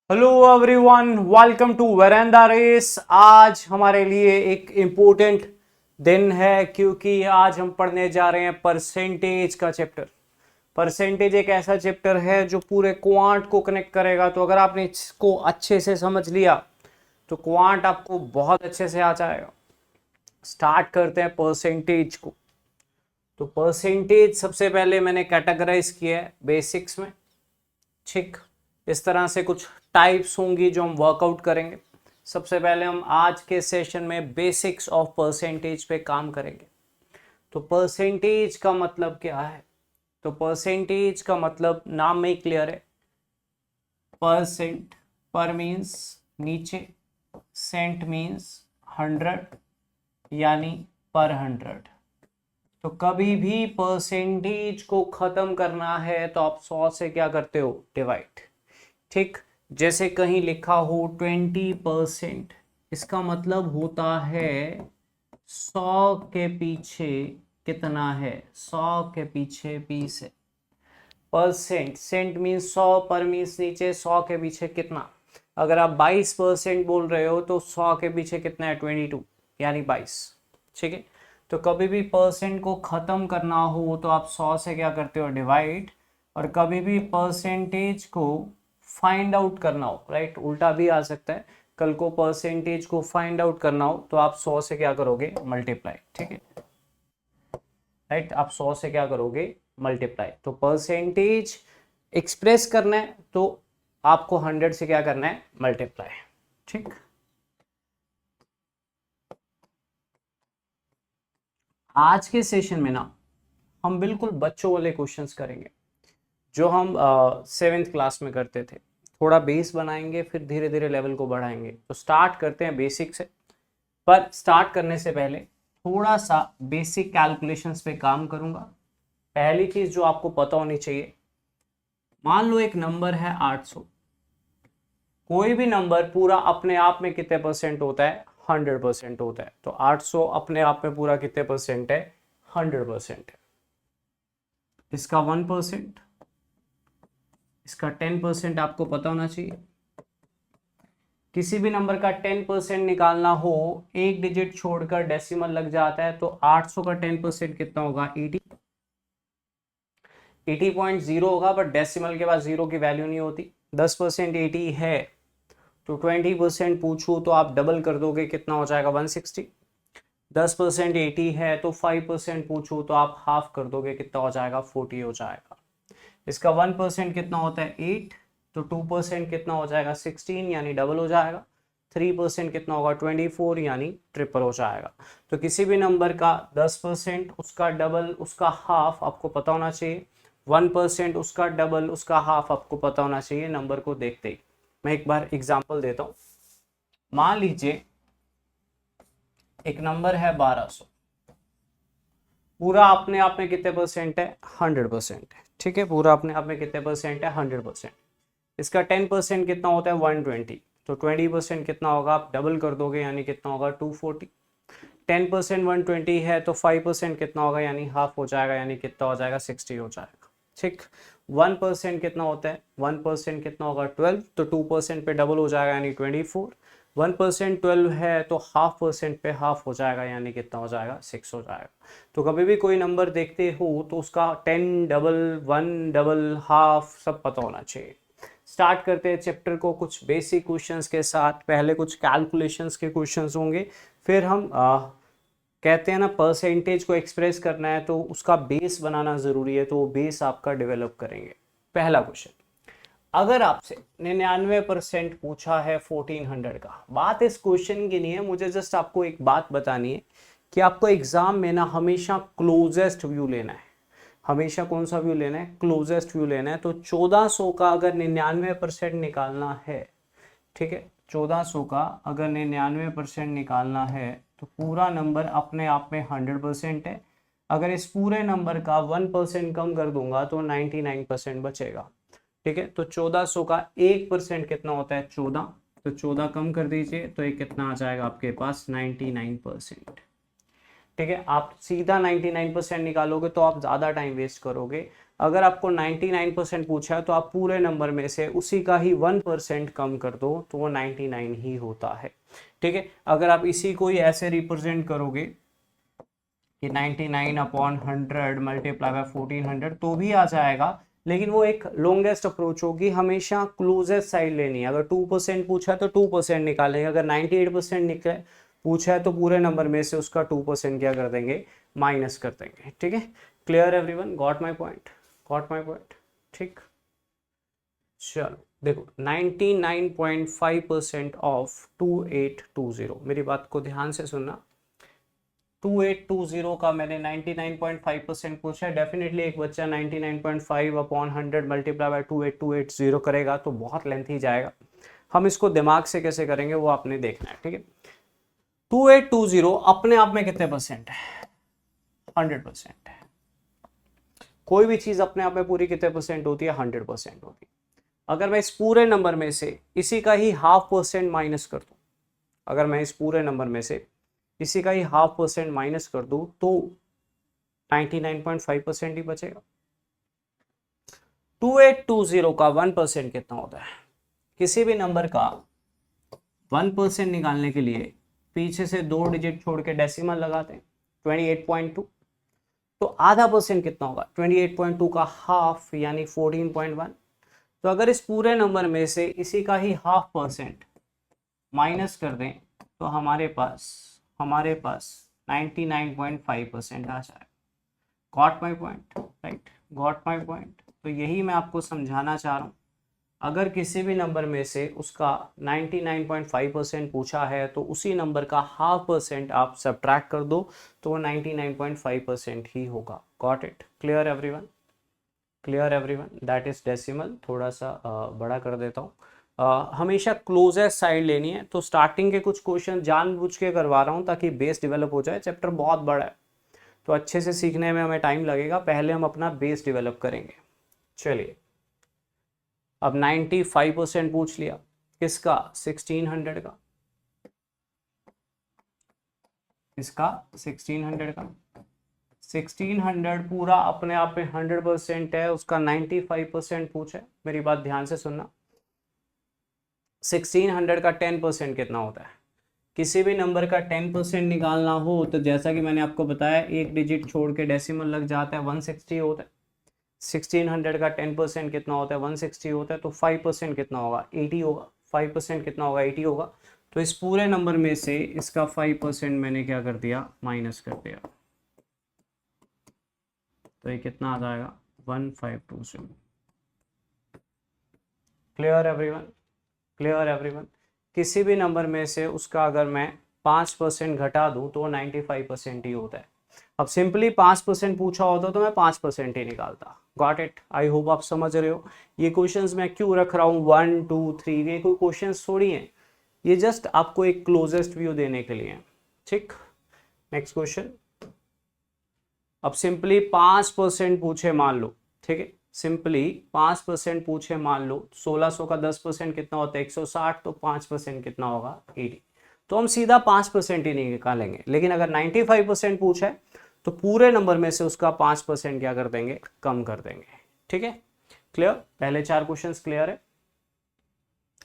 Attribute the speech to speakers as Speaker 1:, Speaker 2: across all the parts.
Speaker 1: Hello everyone, welcome to Veranda Race. आज हमारे लिए एक इम्पोर्टेंट दिन है क्योंकि आज हम पढ़ने जा रहे हैं परसेंटेज का चैप्टर। परसेंटेज एक ऐसा चैप्टर है जो पूरे क्वांट को कनेक्ट करेगा। तो अगर आपने इसको अच्छे से समझ लिया तो क्वांट आपको बहुत अच्छे से आ जाएगा। स्टार्ट करते हैं परसेंटेज को। तो परसेंटेज सबसे पहले मैंने कैटेगराइज किया है बेसिक्स में। ठीक, इस तरह से कुछ टाइप्स होंगी जो हम वर्कआउट करेंगे। सबसे पहले हम आज के सेशन में बेसिक्स ऑफ परसेंटेज पे काम करेंगे। तो परसेंटेज का मतलब क्या है? तो परसेंटेज का मतलब नाम में ही क्लियर है। परसेंट, पर मीन्स नीचे, सेंट मीन्स 100 यानी पर 100। तो कभी भी परसेंटेज को खत्म करना है तो आप 100 से क्या करते हो? डिवाइड। ठीक, जैसे कहीं लिखा हो 20%, इसका मतलब होता है 100 के पीछे कितना है? 100 के पीछे 20 है। परसेंट, सेंट मीन्स 100, पर मीन्स नीचे, 100 के पीछे कितना? अगर आप 22% बोल रहे हो तो 100 के पीछे कितना है? 22 यानी 22। ठीक है, तो कभी भी परसेंट को खत्म करना हो तो आप 100 से क्या करते हो? डिवाइड। और कभी भी परसेंटेज को फाइंड आउट करना हो, राइट, उल्टा भी आ सकता है, कल को परसेंटेज को फाइंड आउट करना हो तो आप 100 से क्या करोगे? मल्टीप्लाई। ठीक है, राइट, आप 100 से क्या करोगे? मल्टीप्लाई। तो परसेंटेज एक्सप्रेस करना है तो आपको 100 से क्या करना है? मल्टीप्लाई। ठीक, आज के सेशन में ना हम बिल्कुल बच्चों वाले क्वेश्चंस करेंगे जो हम 7th क्लास में करते थे। थोड़ा बेस बनाएंगे, फिर धीरे धीरे लेवल को बढ़ाएंगे। तो स्टार्ट करते हैं बेसिक से। पर स्टार्ट करने से पहले थोड़ा सा बेसिक कैलकुलेशंस पे काम करूंगा। पहली चीज जो आपको पता होनी चाहिए, मान लो एक नंबर है 800। कोई भी नंबर पूरा अपने आप में कितने परसेंट होता है? 100% होता है। तो 800 अपने आप में पूरा कितने परसेंट है? 100% है। इसका 1%, इसका 10% आपको पता होना चाहिए। किसी भी नंबर का 10% निकालना हो, एक डिजिट छोड़कर डेसिमल लग जाता है। तो 800 का 10% कितना होगा? 80। 80.0 होगा, बट डेसिमल के बाद जीरो की वैल्यू नहीं होती। 10% 80 है तो 20% पूछूं तो आप डबल कर दोगे, कितना हो जाएगा? 160। 10% 80 है तो 5% पूछूं तो आप हाफ कर दोगे, कितना हो जाएगा? 40 हो जाएगा। इसका 1% कितना होता है? 8। तो 2% कितना हो जाएगा? 16 यानी डबल हो जाएगा। 3% कितना होगा? 24 यानी ट्रिपल हो जाएगा। तो किसी भी नंबर का 10%, उसका डबल, उसका हाफ आपको पता होना चाहिए। 1% उसका डबल, उसका हाफ आपको पता होना चाहिए नंबर को देखते ही। मैं एक बार एग्जांपल देता हूं। मान लीजिए एक नंबर है 1200। पूरा अपने आप में कितने परसेंट है? 100% है। ठीक है, पूरा अपने आप में कितने परसेंट है? 100%। इसका 10% कितना होता है? 120। तो 20% कितना होगा? आप डबल कर दोगे यानी कितना होगा? 240। 10% 120 है तो 5% कितना होगा? यानी हाफ हो जाएगा, यानी कितना हो जाएगा? 60 हो जाएगा। ठीक, 1% कितना होता है? 1% कितना होगा? 12। तो 2% पे डबल हो जाएगा यानी 24। 1% 12 है तो हाफ परसेंट पे हाफ हो जाएगा, यानी कितना हो जाएगा? 6 हो जाएगा। तो कभी भी कोई नंबर देखते हो तो उसका 10 डबल, 1 डबल, हाफ सब पता होना चाहिए। स्टार्ट करते हैं चैप्टर को कुछ बेसिक क्वेश्चंस के साथ। पहले कुछ कैलकुलेशंस के क्वेश्चंस होंगे, फिर हम कहते हैं ना परसेंटेज को एक्सप्रेस करना है तो उसका बेस बनाना ज़रूरी है, तो वो बेस आपका डेवलप करेंगे। पहला क्वेश्चन, अगर आपसे 99% पूछा है 1400 का, बात इस क्वेश्चन की नहीं है, मुझे जस्ट आपको एक बात बतानी है कि आपको एग्जाम में ना हमेशा क्लोजेस्ट व्यू लेना है। हमेशा कौन सा व्यू लेना है? क्लोजेस्ट व्यू लेना है। तो 1400 का अगर 99% निकालना है, ठीक है, 1400 का अगर 99% निकालना है तो पूरा नंबर अपने आप में 100% है। अगर इस पूरे नंबर का 1% कम कर दूंगा तो 99% बचेगा। ठीक है, तो 1400 का 1% कितना होता है? 14। तो 14 कम कर दीजिए तो ये कितना आ जाएगा आपके पास? 99%। ठीक है, आप सीधा 99% निकालोगे तो आप ज़्यादा टाइम वेस्ट करोगे। अगर आपको 99% पूछा है तो आप पूरे नंबर में से उसी का ही 1% कम कर दो तो वो 99 ही होता है। ठीक है, अगर आप इसी को ही ऐसे रिप्रेजेंट करोगे कि 99 अपॉन 100 मल्टीप्लाई बाय 1400 तो भी आ जाएगा, लेकिन वो एक लॉन्गेस्ट अप्रोच होगी। हमेशा क्लोजेस्ट साइड लेनी है। अगर 2% पूछा है तो 2% निकालेंगे, अगर 98% निकले पूछा है तो पूरे नंबर में से उसका 2% क्या कर देंगे, माइनस कर देंगे। ठीक है, clear everyone, got my point, got my point. ठीक, चलो देखो 99.5% ऑफ 2820, मेरी बात को ध्यान से सुनना। 2820 का मैंने 99.5% पूछा है। डेफिनेटली एक बच्चा 99.5 अपॉन 100 मल्टीप्लाई बाय 28280 करेगा तो बहुत लेंथी जाएगा। हम इसको दिमाग से कैसे करेंगे वो आपने देखना है। ठीक है, 2820 अपने आप में कितने परसेंट है, 100% है। कोई भी चीज अपने आप में पूरी कितने परसेंट होती है, 100% होती है। अगर मैं इस पूरे नंबर में से इसी का ही 0.5% माइनस कर दूं, अगर मैं इस पूरे नंबर में से इसी का ही 0.5% माइनस कर दूं तो 99.5% ही बचेगा। 2820 का 1% कितना होता है, किसी भी नंबर का 1% निकालने के लिए पीछे से 2 डिजिट छोड़ के डेसिमल लगाते हैं, 28.2। तो आधा परसेंट कितना होगा, 28.2 का हाफ यानी 14.1। तो अगर इस पूरे नंबर में से इसी का ही 0.5% माइनस कर दें तो हमारे पास 99.5% आ जाए। Got my point, right, got my point. तो यही मैं आपको समझाना चाह रहा हूँ। अगर किसी भी नंबर में से उसका 99.5% पूछा है तो उसी नंबर का 0.5% आप सब्ट्रैक्ट कर दो तो वो 99.5% ही होगा। Got it, clear everyone, clear everyone. That is decimal. थोड़ा सा बड़ा कर देता हूँ। हमेशा क्लोजेस्ट साइड लेनी है। तो स्टार्टिंग के कुछ क्वेश्चन जानबूझ के करवा रहा हूँ ताकि बेस डेवलप हो जाए। चैप्टर बहुत बड़ा है तो अच्छे से सीखने में हमें टाइम लगेगा, पहले हम अपना बेस डेवलप करेंगे। चलिए, अब 95% पूछ लिया, किसका, 1600 का, इसका 1600 का। 1600 पूरा अपने आप में 100% है, उसका 95% पूछे। मेरी बात ध्यान से सुनना। 1600 का 10% कितना होता है, किसी भी नंबर का 10% निकालना हो तो जैसा कि मैंने आपको बताया एक डिजिट छोड़ के डेसिमल लग जाता है, 160 होता है। 1600 का 10% कितना होता है, 160 होता है। तो 5% कितना होगा, 80 होगा। 5% कितना होगा, 80 होगा। तो इस पूरे नंबर में से इसका 5% मैंने क्या कर दिया, माइनस कर दिया। तो ये कितना आ जाएगा, 1520। Clear everyone, clear everyone. किसी भी नंबर में से उसका अगर मैं 5% घटा दूं तो 95% ही होता है। अब सिंपली 5% पूछा होता तो मैं 5% ही निकालता। गॉट इट, आई होप आप समझ रहे हो। ये क्वेश्चंस मैं क्यों रख रहा हूँ 1 2 3, ये कोई क्वेश्चंस थोड़ी हैं, ये जस्ट आपको एक क्लोजेस्ट व्यू देने के लिए। ठीक, नेक्स्ट क्वेश्चन। अब सिंपली 5% पूछे मान लो, ठीक है, सिंपली 5% पूछे मान लो, 1600 का 10% कितना होता है, 160। तो 5% कितना होगा, 80। तो हम सीधा 5% ही नहीं निकालेंगे। लेकिन अगर 95% पूछा है तो पूरे नंबर में से उसका 5% क्या कर देंगे, कम कर देंगे। ठीक है, क्लियर, पहले 4 क्वेश्चंस क्लियर है।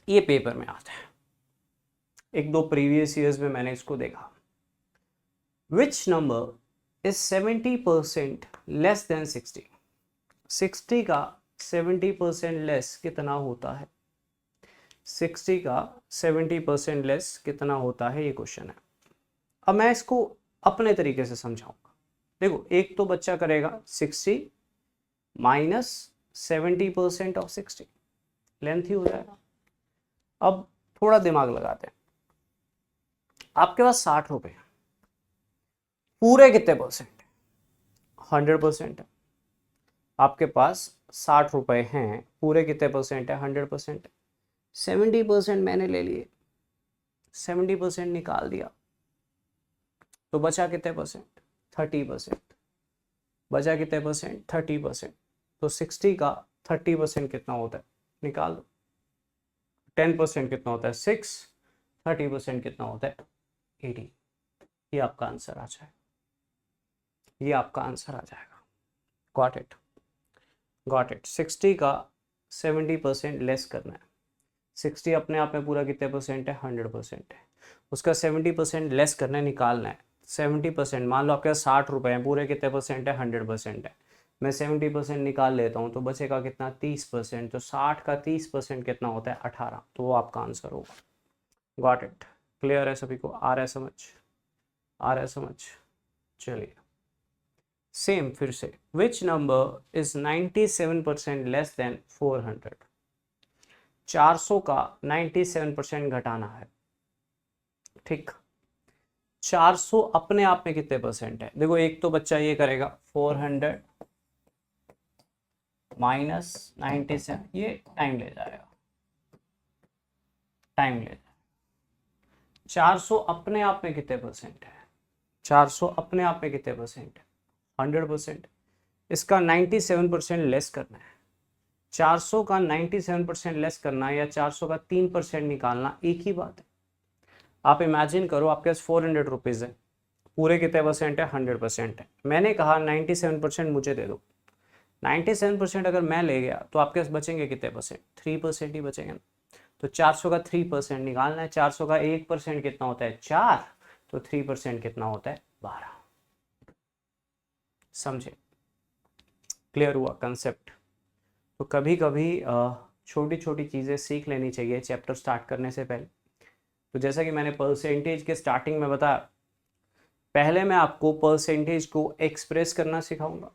Speaker 1: ये पेपर में आता है, एक दो प्रीवियस ईयर्स में मैंने इसको देखा। Which number is 70% less than 60। 60 का 70% लेस कितना होता है, 60 का 70% लेस कितना होता है, ये क्वेश्चन है। अब मैं इसको अपने तरीके से समझाऊंगा। देखो, एक तो बच्चा करेगा 60 माइनस 70% ऑफ 60, लेंथ ही हो जाएगा। अब थोड़ा दिमाग लगाते हैं। आपके पास 60 रुपए, पूरे कितने परसेंट, 100% है। आपके पास 60 रुपए हैं, पूरे कितने परसेंट है, 100%। 70% मैंने ले लिए, 70% निकाल दिया तो बचा कितने परसेंट, 30%। बचा कितने परसेंट, 30%। तो 60 का 30% कितना होता है, निकाल दो। 10% कितना होता है, 6। 30% कितना होता है, 80। ये आपका आंसर आ जाएगा, ये आपका आंसर आ जाएगा। Got it. Got it. 60 का 70% लेस करना है। 60 अपने आप में पूरा कितने परसेंट है, 100% है। उसका 70% लेस करना है, निकालना है। 70%, मान लो आपके पास 60 रुपये हैं, पूरे कितने परसेंट है, 100% है। मैं 70% निकाल लेता हूँ तो बचेगा कितना, 30%। तो 60 का 30% कितना होता है, 18। तो वो आपका आंसर होगा। Got it. क्लियर है सभी को, आ रहा है समझ, आ रहा है समझ। चलिए सेम फिर से, which number is 97% less than 400। 400 का 97% घटाना है, ठीक। 400 अपने आप में कितने परसेंट है, देखो एक तो बच्चा ये करेगा 400 माइनस 97, ये टाइम ले जाएगा, टाइम ले जाएगा। 400 अपने आप में कितने परसेंट है, 400 अपने आप में कितने परसेंट है, 100%। इसका 97% लेस करना है। 400 का 97% लेस करना है या 400 का 3% निकालना, एक ही बात है। आप इमेजिन करो आपके पास 400 रुपीज़ है, पूरे कितने परसेंट है, 100% है। मैंने कहा 97% मुझे दे दो। 97% अगर मैं ले गया तो आपके पास बचेंगे कितने परसेंट, 3% ही बचेंगे ना। तो 400 का 3% निकालना है। 400 का 1% कितना होता है, 4। तो 3% कितना होता है, 12। समझे, क्लियर हुआ कंसेप्ट। तो कभी कभी छोटी छोटी चीज़ें सीख लेनी चाहिए चैप्टर स्टार्ट करने से पहले। तो जैसा कि मैंने परसेंटेज के स्टार्टिंग में बताया, पहले मैं आपको परसेंटेज को एक्सप्रेस करना सिखाऊंगा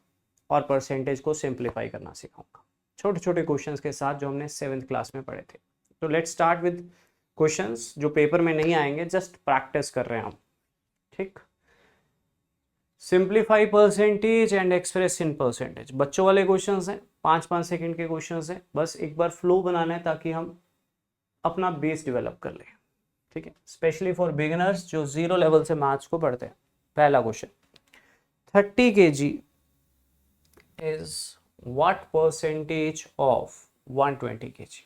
Speaker 1: और परसेंटेज को सिंप्लीफाई करना सिखाऊंगा, छोटे छोटे क्वेश्चंस के साथ जो हमने 7th क्लास में पढ़े थे। तो लेट्स स्टार्ट विद क्वेश्चंस जो पेपर में नहीं आएंगे, जस्ट प्रैक्टिस कर रहे हैं हम, ठीक। Simplify percentage and express in percentage, बच्चों वाले क्वेश्चंस हैं, 5-5 सेकंड के क्वेश्चंस हैं। बस एक बार फ्लो बनाना है ताकि हम अपना बेस डेवलप कर लें, ठीक है। स्पेशली फॉर बिगिनर्स जो 0 लेवल से मैथ्स को पढ़ते हैं। पहला question, 30 kg is what percentage of 120 kg।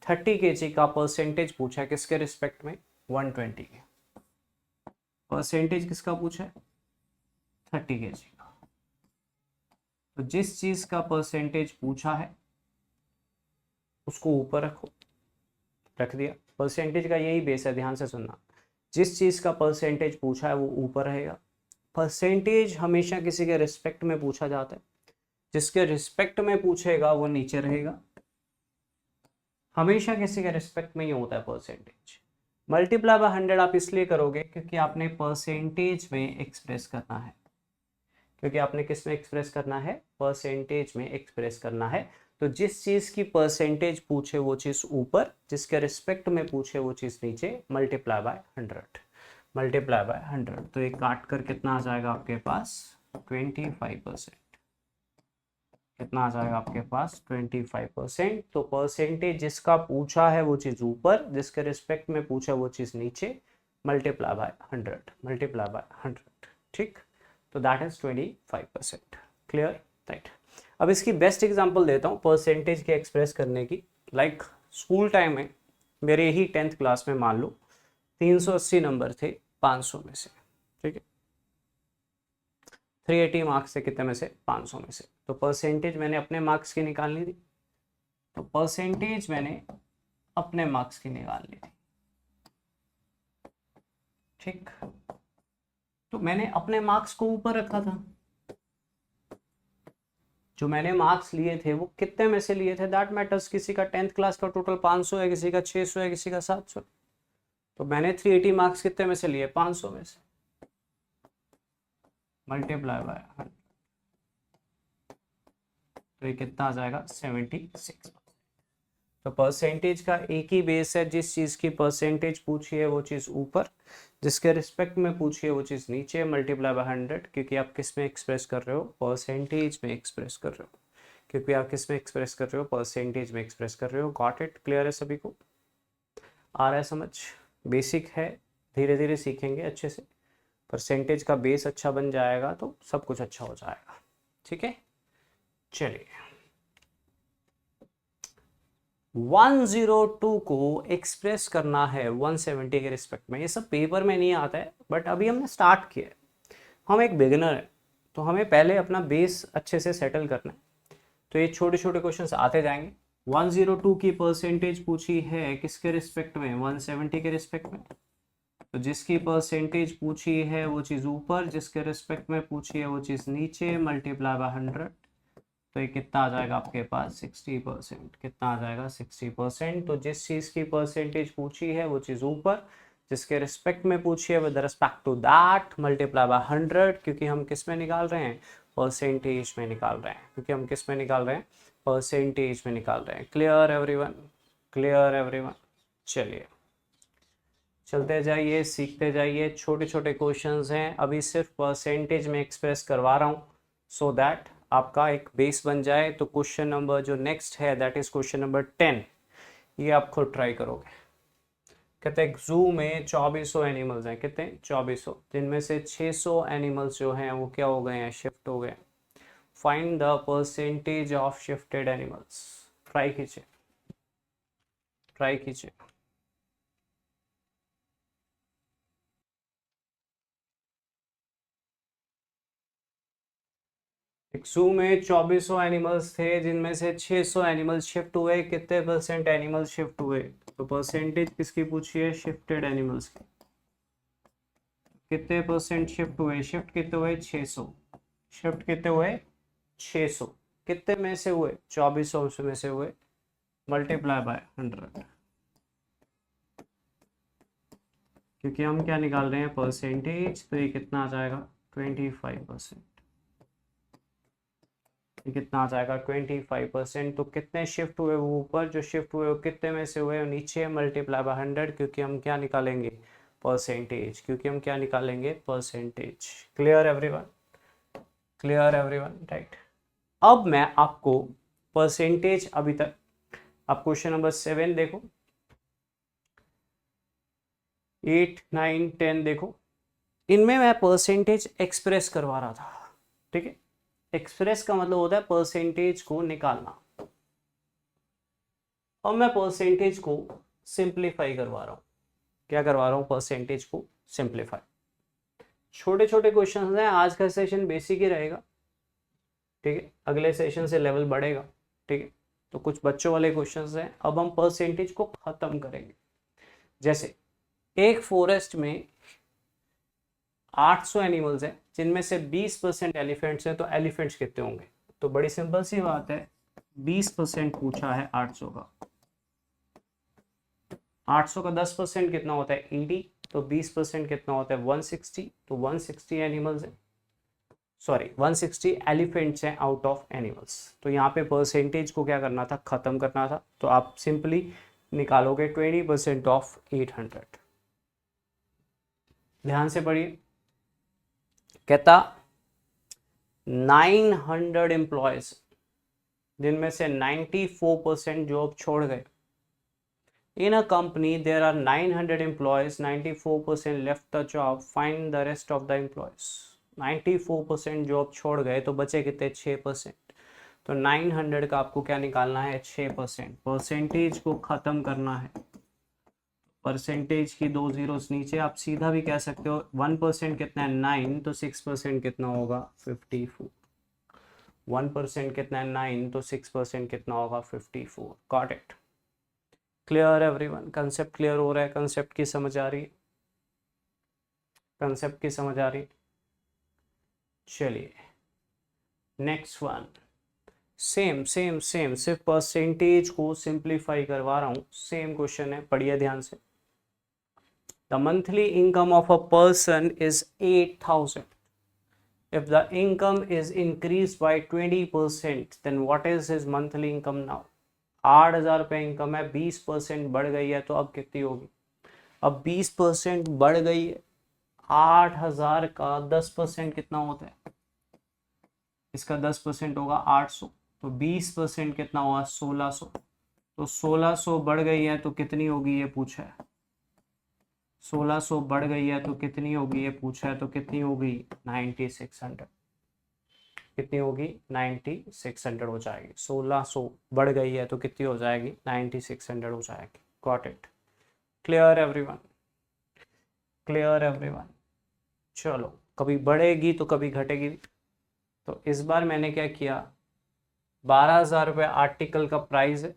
Speaker 1: 30 kg का परसेंटेज पूछा है, किसके रिस्पेक्ट में, 120 के। परसेंटेज किसका पूछा है, 30 kg का। तो जिस चीज का परसेंटेज पूछा है उसको ऊपर रखो, रख दिया। परसेंटेज का यही बेस है, ध्यान से सुनना। जिस चीज का परसेंटेज पूछा है वो ऊपर रहेगा। परसेंटेज हमेशा किसी के रिस्पेक्ट में पूछा जाता है, जिसके रिस्पेक्ट में पूछेगा वो नीचे रहेगा। हमेशा किसी के रिस्पेक्ट में ही होता है परसेंटेज। मल्टीप्लाई बाय 100 आप इसलिए करोगे क्योंकि आपने परसेंटेज में एक्सप्रेस करना है, क्योंकि आपने किस में एक्सप्रेस करना है, परसेंटेज में एक्सप्रेस करना है। तो जिस चीज की परसेंटेज पूछे वो चीज ऊपर, जिसके रिस्पेक्ट में पूछे वो चीज नीचे। Multiply by 100, multiply by 100। तो एक काट कर कितना आ जाएगा आपके पास, 25%। कितना आ जाएगा आपके पास, 25%। तो परसेंटेज जिसका पूछा है वो चीज ऊपर, जिसके रिस्पेक्ट में पूछा वो चीज नीचे। मल्टीप्लाई बाय 100, मल्टीप्लाई बाय 100, ठीक। तो दैट इज 25%। Clear, right. अब इसकी बेस्ट एग्जांपल देता हूँ परसेंटेज के एक्सप्रेस करने की। लाइक स्कूल टाइम में मेरे ही 10th क्लास में मान लो 380 नंबर थे 500 में से, ठीक है। 380 मार्क्स से कितने में से, 500 में से। तो परसेंटेज मैंने अपने मार्क्स की निकालनी थी, तो परसेंटेज मैंने अपने मार्क्स की निकालनी थी, ठीक। तो मैंने अपने मार्क्स को ऊपर रखा था। जो मैंने मार्क्स लिए थे वो कितने में से लिए थे, दैट मैटर्स। किसी का 10th क्लास का टोटल 500 है, किसी का 600 है, किसी का 700। तो मैंने 380 मार्क्स कितने में से लिए, 500 में से। मल्टीप्लाई बाय 100, तो ये कितना आ जाएगा, 76। तो परसेंटेज का एक ही बेस है, जिस चीज की परसेंटेज पूछी है वो चीज ऊपर, जिसके रिस्पेक्ट में पूछी है वो चीज नीचे। मल्टीप्लाई बाय 100, क्योंकि आप किस में एक्सप्रेस कर रहे हो, परसेंटेज में एक्सप्रेस कर रहे हो। क्योंकि आप किस में एक्सप्रेस कर रहे हो, परसेंटेज में एक्सप्रेस कर रहे हो। गॉट इट, क्लियर है सभी को, आ रहा है समझ। बेसिक है, धीरे धीरे सीखेंगे अच्छे से। परसेंटेज का बेस अच्छा बन जाएगा तो सब कुछ अच्छा हो जाएगा, ठीक है। चलिए 102 को एक्सप्रेस करना है 170 के रिस्पेक्ट में। ये सब पेपर में नहीं आता है, बट अभी हमने स्टार्ट किया है। हम एक बिगिनर है तो हमें पहले अपना बेस अच्छे से सेटल करना है। तो ये छोटे छोटे क्वेश्चंस आते जाएंगे। 102 की परसेंटेज पूछी है किसके रिस्पेक्ट में, 170 के रिस्पेक्ट में। तो जिसकी परसेंटेज पूछी है वो चीज़ ऊपर, जिसके रिस्पेक्ट में पूछी है वो चीज़ नीचे, मल्टीप्लाई बाय 100। तो ये कितना आ जाएगा आपके पास 60%। कितना आ जाएगा 60%। तो जिस चीज़ की परसेंटेज पूछी है वो चीज़ ऊपर, जिसके रिस्पेक्ट में पूछी है with respect to that multiply by 100। क्योंकि हम किस में निकाल रहे हैं, परसेंटेज में निकाल रहे हैं। क्योंकि हम किस में निकाल रहे हैं, परसेंटेज में निकाल रहे हैं। Clear everyone, clear everyone. चलिए चलते जाइए, सीखते जाइए। छोटे छोटे क्वेश्चंस हैं, अभी सिर्फ परसेंटेज में एक्सप्रेस करवा रहा हूँ सो दैट आपका एक बेस बन जाए। तो क्वेश्चन नंबर जो नेक्स्ट है दैट इज क्वेश्चन नंबर 10। ये आप खुद ट्राई करोगे। कहते हैं जू में 2400 एनिमल्स हैं। कितने, 2400, जिनमें से 600 एनिमल्स जो हैं वो क्या हो गए हैं, शिफ्ट हो गए। Find the percentage of shifted animals. Try कीजिए, ट्राई कीजिए। एक जू में 2400 एनिमल्स थे, जिनमें से 600 एनिमल्स शिफ्ट हुए। कितने परसेंट एनिमल्स शिफ्ट हुए, तो परसेंटेज किसकी पूछी है, शिफ्टेड एनिमल्स की। कितने परसेंट शिफ्ट हुए, शिफ्ट कितने हुए, 600। शिफ्ट कितने हुए, 600। कितने में से हुए, 2400 में से हुए, मल्टीप्लाई बाय 100। क्योंकि हम क्या निकाल रहे हैं, परसेंटेज। तो ये कितना आ जाएगा, 25%। ये कितना आ जाएगा, 25%। तो कितने शिफ्ट हुए वो ऊपर, जो शिफ्ट हुए वो कितने में से हुए, नीचे, मल्टीप्लाई बाय 100। क्योंकि हम क्या निकालेंगे, परसेंटेज। क्योंकि हम क्या निकालेंगे, percentage. Clear everyone, clear everyone, right. अब मैं आपको परसेंटेज, अभी तक आप क्वेश्चन नंबर 7 देखो, 8, 9, 10 देखो। इनमें मैं परसेंटेज एक्सप्रेस करवा रहा था, ठीक है। एक्सप्रेस का मतलब होता है परसेंटेज को निकालना। अब मैं परसेंटेज को सिंप्लीफाई करवा रहा हूं। क्या करवा रहा हूं, परसेंटेज को सिंप्लीफाई। छोटे छोटे क्वेश्चन हैं, आज का सेशन बेसिक ही रहेगा, ठीक है। अगले सेशन से लेवल बढ़ेगा, ठीक है। तो कुछ बच्चों वाले क्वेश्चंस हैं। अब हम परसेंटेज को खत्म करेंगे। जैसे एक फॉरेस्ट में 800 एनिमल्स हैं, जिनमें से 20% एलिफेंट्स हैं। तो एलिफेंट्स कितने होंगे, तो बड़ी सिंपल सी बात है, 20% पूछा है 800 का। 800 का 10% कितना होता है, 80। तो 20% कितना होता है, 160। तो 160 एनिमल्स हैं, सॉरी 160 एलिफेंट्स हैं आउट ऑफ एनिमल्स। तो यहाँ पे परसेंटेज को क्या करना था, खत्म करना था। तो आप सिंपली निकालोगे 20% ऑफ 800। ध्यान से पढ़िए। कहता 900 एम्प्लॉयज, जिनमें से 94% जॉब छोड़ गए। In a company there are 900 employees, 94% left the job, find the rest of the employees। 94% job छोड़ गए तो बचे कितने, 6%। तो 900 का आपको क्या निकालना है, 6%। परसेंटेज को खत्म करना है। परसेंटेज की 2 जीरोस नीचे, आप सीधा भी कह सकते हो 1% कितना है, 9। तो 6% कितना होगा, 54। 1% कितना है, 9। तो 6% कितना होगा, 54। Got it. Clear everyone, concept clear हो रहा है, कंसेप्ट की समझ आ रही है, कंसेप्ट की समझ आ रही। चलिए next one, same same same, सिर्फ परसेंटेज को सिंप्लीफाई करवा रहा हूं। सेम क्वेश्चन है, पढ़िए ध्यान से। The monthly income of a person is 8000। if the income is increased by 20%, then what is his monthly income now। 8000 रुपये इनकम है, 20% बढ़ गई है, तो अब कितनी होगी। अब 20% बढ़ गई है, 8000 का 10% कितना होता है, इसका 10% होगा 800। तो 20% कितना हुआ, 1600। तो 1600 बढ़ गई है तो कितनी होगी, ये पूछा है। 1600 बढ़ गई है तो कितनी होगी, ये पूछा है। तो कितनी होगी, 9600। कितनी होगी, 9600 हो जाएगी। 1600 बढ़ गई है तो कितनी हो जाएगी, 9600 हो जाएगी। Got it. Clear everyone, clear everyone. चलो, कभी बढ़ेगी तो कभी घटेगी। तो इस बार मैंने क्या किया, 12,000 रुपये आर्टिकल का प्राइस है,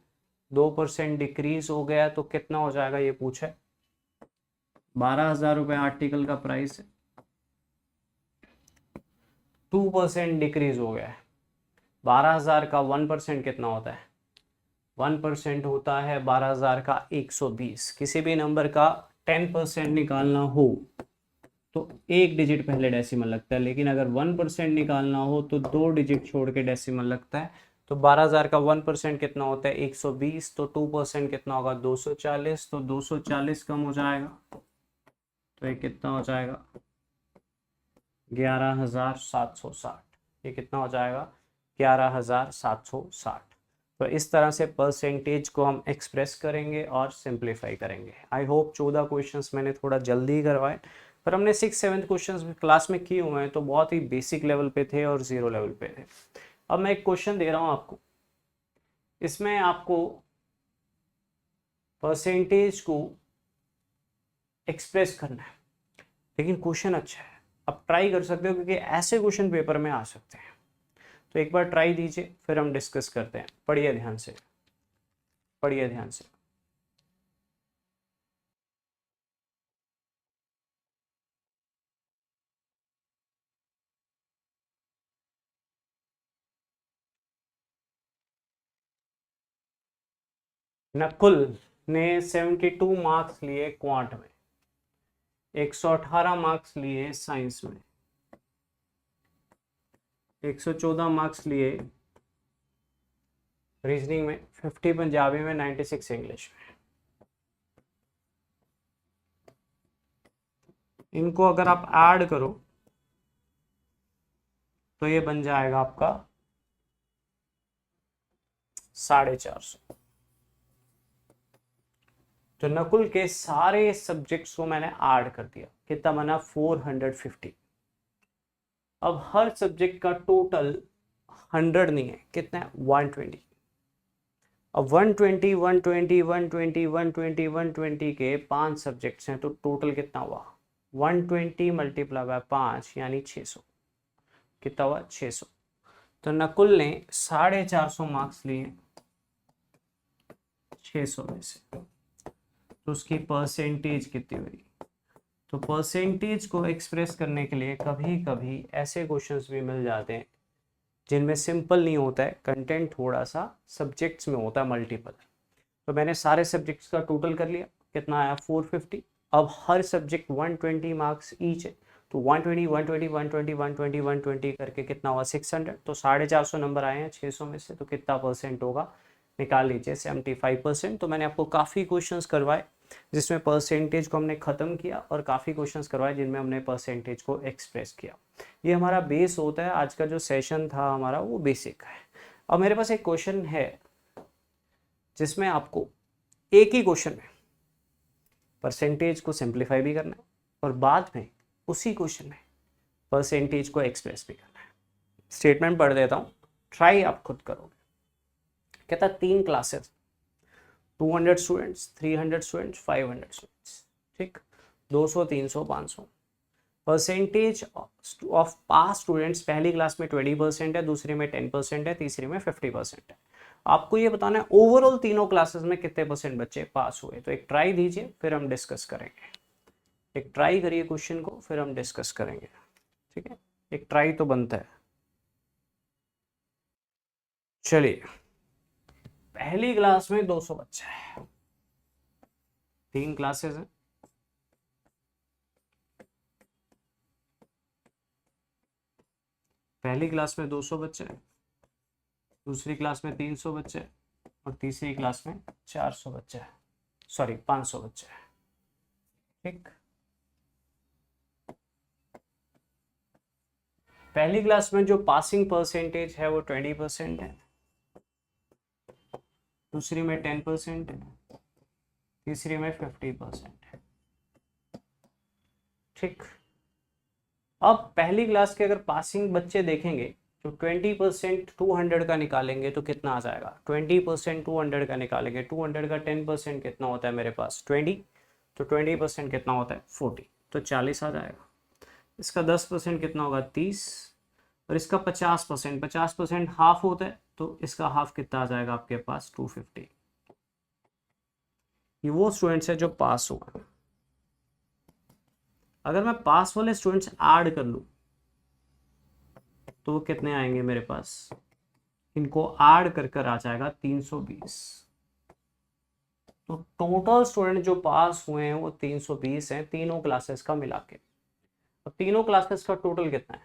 Speaker 1: 2% डिक्रीज हो गया तो कितना हो जाएगा ये पूछा है। 12,000 रुपये आर्टिकल का प्राइस है, 2% डिक्रीज हो गया है। 12,000 का 1% कितना होता है? 1% होता है 12,000 का 120। किसी भी नंबर का 10% निकालना हो तो एक डिजिट पहले डेसिमल लगता है, लेकिन अगर 1% निकालना हो तो 2 डिजिट छोड़ के डेसिमल लगता है। तो 12,000 का 1% कितना होता है? 120। तो 2% कितना होगा? 240। तो 240 कम हो जाएगा तो ये कितना हो जाएगा? 11,760। ये कितना हो जाएगा? 11,760। तो इस तरह से परसेंटेज को हम एक्सप्रेस करेंगे और सिंप्लीफाई करेंगे। आई होप 14 क्वेश्चंस मैंने थोड़ा जल्दी करवाए, पर हमने 6-7 क्वेश्चंस क्लास में किए हुए हैं तो बहुत ही बेसिक लेवल पे थे और 0 लेवल पे थे। अब मैं एक क्वेश्चन दे रहा हूँ आपको, इसमें आपको परसेंटेज को एक्सप्रेस करना है, लेकिन क्वेश्चन अच्छा है, आप ट्राई कर सकते हो क्योंकि ऐसे क्वेश्चन पेपर में आ सकते हैं। तो एक बार ट्राई दीजिए, फिर हम डिस्कस करते हैं। पढ़िए ध्यान से, पढ़िए ध्यान से। नकुल ने 72 मार्क्स लिए क्वांट में, 118 मार्क्स लिए साइंस में, 114 मार्क्स लिए रीजनिंग में, 50 पंजाबी में, 96 इंग्लिश में। इनको अगर आप ऐड करो तो ये बन जाएगा आपका 450। तो नकुल के सारे सब्जेक्ट्स को मैंने ऐड कर दिया, कितना बना? 450। अब हर सब्जेक्ट का टोटल 100 नहीं है, कितना है? 120। अब 120 120 120 120 120 के 5 सब्जेक्ट्स हैं तो टोटल कितना हुआ? 120 मल्टीप्लाई बाय 5 यानी 600। कितना हुआ? 600। तो नकुल ने 450 मार्क्स लिए 600 में से, तो उसकी परसेंटेज कितनी हुई? तो परसेंटेज को एक्सप्रेस करने के लिए कभी कभी ऐसे क्वेश्चंस भी मिल जाते हैं जिनमें सिंपल नहीं होता है, कंटेंट थोड़ा सा सब्जेक्ट्स में होता है मल्टीपल। तो मैंने सारे सब्जेक्ट्स का टोटल कर लिया, कितना आया? 450। अब हर सब्जेक्ट 120 मार्क्स ईच है, तो 120 120 120 120 120 करके कितना हुआ? 600। तो 450 नंबर आए हैं 600 में से, तो कितना परसेंट होगा? निकाल लीजिए, 75%। तो मैंने आपको काफ़ी क्वेश्चंस करवाए जिसमें परसेंटेज को हमने ख़त्म किया और काफ़ी क्वेश्चंस करवाए जिनमें हमने परसेंटेज को एक्सप्रेस किया। ये हमारा बेस होता है, आज का जो सेशन था हमारा वो बेसिक है। अब मेरे पास एक क्वेश्चन है जिसमें आपको एक ही क्वेश्चन में परसेंटेज को सिंप्लीफाई भी करना है और बाद में उसी क्वेश्चन में परसेंटेज को एक्सप्रेस भी करना है। स्टेटमेंट पढ़ देता हूँ, ट्राई आप खुद करोगे। कहता 3 क्लासेस, 200 स्टूडेंट्स, 300 स्टूडेंट्स, 500 स्टूडेंट्स, ठीक, 200 300 500। परसेंटेज ऑफ पास स्टूडेंट्स, पहली क्लास में 20% है, दूसरी में 10% है, तीसरी में 50% है। आपको ये बताना है ओवरऑल तीनों क्लासेस में कितने परसेंट बच्चे पास हुए। तो एक ट्राई दीजिए फिर हम डिस्कस करेंगे। एक ट्राई करिए क्वेश्चन को, फिर हम डिस्कस करेंगे, ठीक है? एक ट्राई तो बनता है। चलिए, पहली क्लास में 200 बच्चे हैं, 3 क्लासेस हैं, पहली क्लास में 200 बच्चे हैं, दूसरी क्लास में 300 बच्चे हैं और तीसरी क्लास में 400 बच्चे हैं, सॉरी 500 बच्चे हैं, ठीक। पहली क्लास में जो पासिंग परसेंटेज है वो 20% है, दूसरी में 10% है, तीसरी में 50% है, ठीक। अब पहली क्लास के अगर पासिंग बच्चे देखेंगे तो 20% 200 का निकालेंगे तो कितना आ जाएगा? 20% 200 का निकालेंगे, 200 का 10% कितना होता है मेरे पास? 20। तो 20% कितना होता है? 40, तो 40 आ जाएगा। इसका 10% कितना होगा? 30, और इसका 50%, 50% हाफ होता है तो इसका हाफ कितना आ जाएगा आपके पास 250। ये वो स्टूडेंट्स है जो पास हुआ। अगर मैं पास वाले स्टूडेंट्स ऐड कर लूँ तो वो कितने आएंगे मेरे पास, इनको ऐड कर कर आ जाएगा 320। तो टोटल स्टूडेंट जो पास हुए हैं वो 320 हैं तीनों क्लासेस का मिला के। अब तीनों क्लासेस का टोटल कितना है,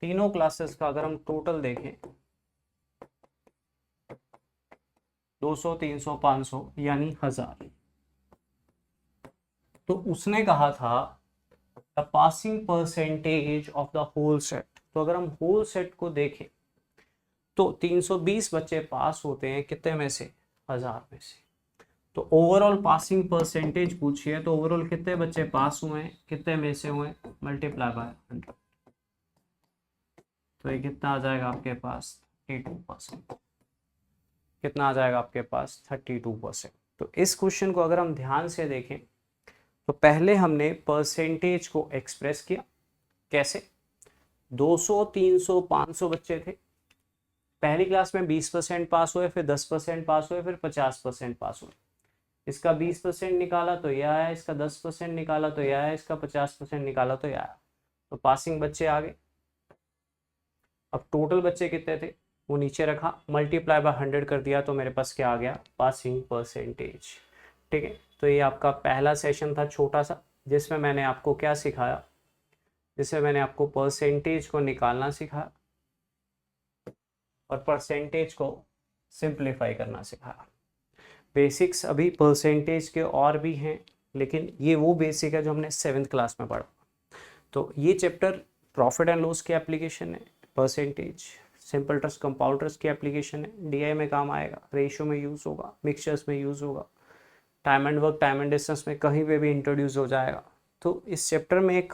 Speaker 1: तीनों क्लासेस का अगर हम टोटल देखें 200 300 500 यानी 1000। तो उसने कहा था the passing percentage of the whole set. तो अगर हम होल सेट को देखें तो 320 बच्चे पास होते हैं कितने में से, 1000 में से। तो ओवरऑल पासिंग परसेंटेज पूछिए तो ओवरऑल कितने बच्चे पास हुए हैं, कितने में से हुए, मल्टीप्लाई बाय 100। तो ये कितना आ जाएगा आपके पास 32%। कितना आ जाएगा आपके पास 32%। तो इस क्वेश्चन को अगर हम ध्यान से देखें तो पहले हमने परसेंटेज को एक्सप्रेस किया कैसे, 200 300 500 बच्चे थे, पहली क्लास में 20% पास हुए, फिर 10% पास हुए, फिर 50% पास हुए। इसका 20% निकाला तो यह आया, इसका 10% निकाला तो यह आया, इसका 50% निकाला तो यह आया। तो पासिंग बच्चे आ गए। अब टोटल बच्चे कितने थे वो नीचे रखा, मल्टीप्लाई बाय 100 कर दिया तो मेरे पास क्या आ गया, पासिंग परसेंटेज। ठीक है, तो ये आपका पहला सेशन था छोटा सा, जिसमें मैंने आपको क्या सिखाया, जिसमें मैंने आपको परसेंटेज को निकालना सिखाया और परसेंटेज को सिंप्लीफाई करना सिखाया। बेसिक्स अभी परसेंटेज के और भी हैं, लेकिन ये वो बेसिक है जो हमने 7th क्लास में पढ़ा। तो ये चैप्टर प्रॉफिट एंड लॉस की एप्लीकेशन है, percentage simple trust compound trust की एप्लीकेशन है, डीआई में काम आएगा, रेशियो में यूज़ होगा, मिक्सचर्स में यूज़ होगा, time and work time and distance में कहीं पे भी इंट्रोड्यूस हो जाएगा। तो इस चैप्टर में एक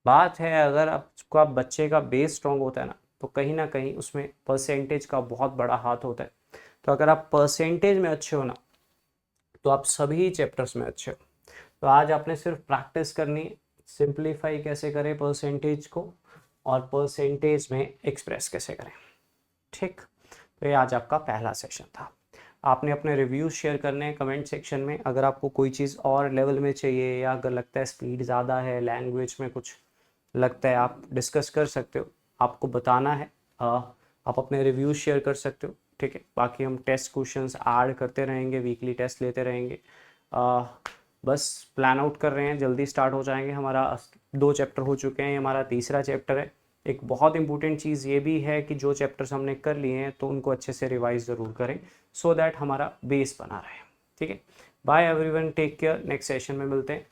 Speaker 1: बात है, अगर आपका बच्चे का बेस स्ट्रॉन्ग होता है ना तो कहीं ना कहीं उसमें परसेंटेज का बहुत बड़ा हाथ होता है। तो अगर आप परसेंटेज में अच्छे हो ना तो आप सभी चैप्टर्स में अच्छे हो। तो आज आपने सिर्फ प्रैक्टिस करनी, सिंप्लीफाई कैसे करें परसेंटेज को और परसेंटेज में एक्सप्रेस कैसे करें। ठीक, तो ये आज आपका पहला सेशन था। आपने अपने रिव्यूज शेयर करने हैं कमेंट सेक्शन में। अगर आपको कोई चीज़ और लेवल में चाहिए या अगर लगता है स्पीड ज़्यादा है, लैंग्वेज में कुछ लगता है, आप डिस्कस कर सकते हो, आपको बताना है, आप अपने रिव्यूज शेयर कर सकते हो। ठीक है, बाकी हम टेस्ट क्वेश्चंस ऐड करते रहेंगे, वीकली टेस्ट लेते रहेंगे। बस प्लान आउट कर रहे हैं, जल्दी स्टार्ट हो जाएंगे। हमारा 2 चैप्टर हो चुके हैं, ये हमारा तीसरा चैप्टर है। एक बहुत इंपॉर्टेंट चीज़ ये भी है कि जो चैप्टर्स हमने कर लिए हैं तो उनको अच्छे से रिवाइज ज़रूर करें, सो दैट हमारा बेस बना रहे। ठीक है, bye everyone, take care, next session में मिलते हैं।